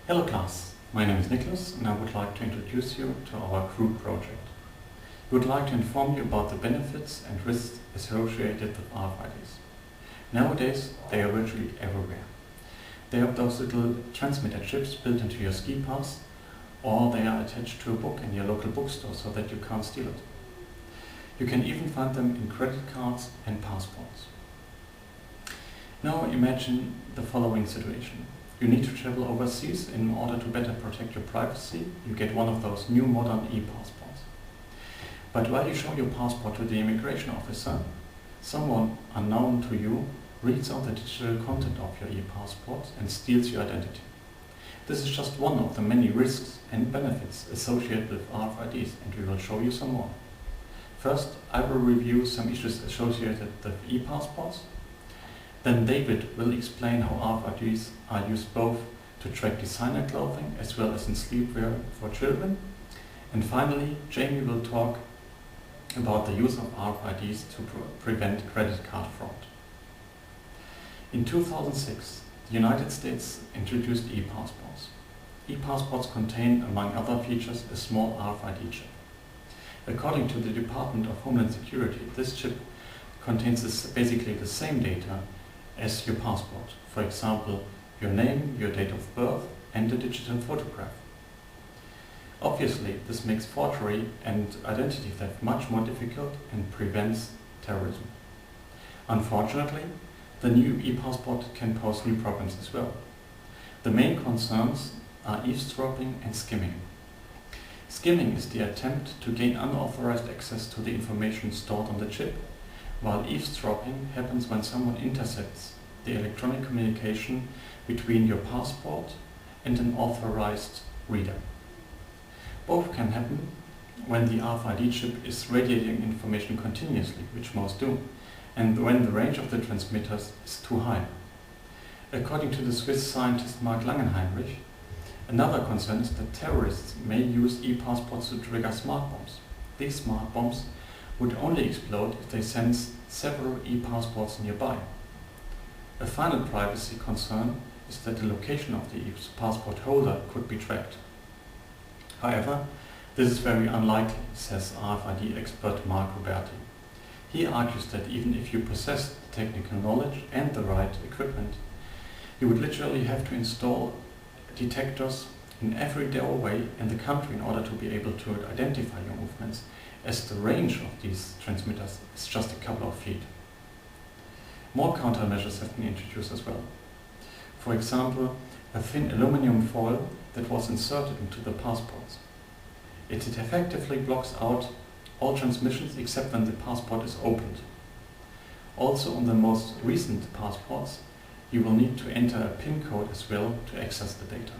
Hello class, my name is Nicholas and I would like to introduce you to our group project. We would like to inform you about the benefits and risks associated with RFIDs. Nowadays they are virtually everywhere. They have those little transmitter chips built into your ski pass, or they are attached to a book in your local bookstore so that you can't steal it. You can even find them in credit cards and passports. Now imagine the following situation. You need to travel overseas in order to better protect your privacy. You get one of those new modern e-passports. But while you show your passport to the immigration officer, someone unknown to you reads out the digital content of your e-passport and steals your identity. This is just one of the many risks and benefits associated with RFIDs, and we will show you some more. First, I will review some issues associated with e-passports. Then David will explain how RFIDs are used both to track designer clothing as well as in sleepwear for children. And finally, Jamie will talk about the use of RFIDs to prevent credit card fraud. In 2006, the United States introduced e-passports. E-passports contain, among other features, a small RFID chip. According to the Department of Homeland Security, this chip contains basically the same data as your passport. For example, your name, your date of birth, and a digital photograph. Obviously, this makes forgery and identity theft much more difficult and prevents terrorism. Unfortunately, the new e-passport can pose new problems as well. The main concerns are eavesdropping and skimming. Skimming is the attempt to gain unauthorized access to the information stored on the chip, while eavesdropping happens when someone intercepts the electronic communication between your passport and an authorized reader. Both can happen when the RFID chip is radiating information continuously, which most do, and when the range of the transmitters is too high. According to the Swiss scientist Mark Langenheinrich, another concern is that terrorists may use e-passports to trigger smart bombs. These smart bombs would only explode if they sense several e-passports nearby. A final privacy concern is that the location of the e-passport holder could be tracked. However, this is very unlikely, says RFID expert Mark Roberti. He argues that even if you possess the technical knowledge and the right equipment, you would literally have to install detectors in every doorway in the country in order to be able to identify your movements, as the range of these transmitters is just a couple of feet. More countermeasures have been introduced as well. For example, a thin aluminum foil that was inserted into the passports. It effectively blocks out all transmissions except when the passport is opened. Also, on the most recent passports, you will need to enter a PIN code as well to access the data.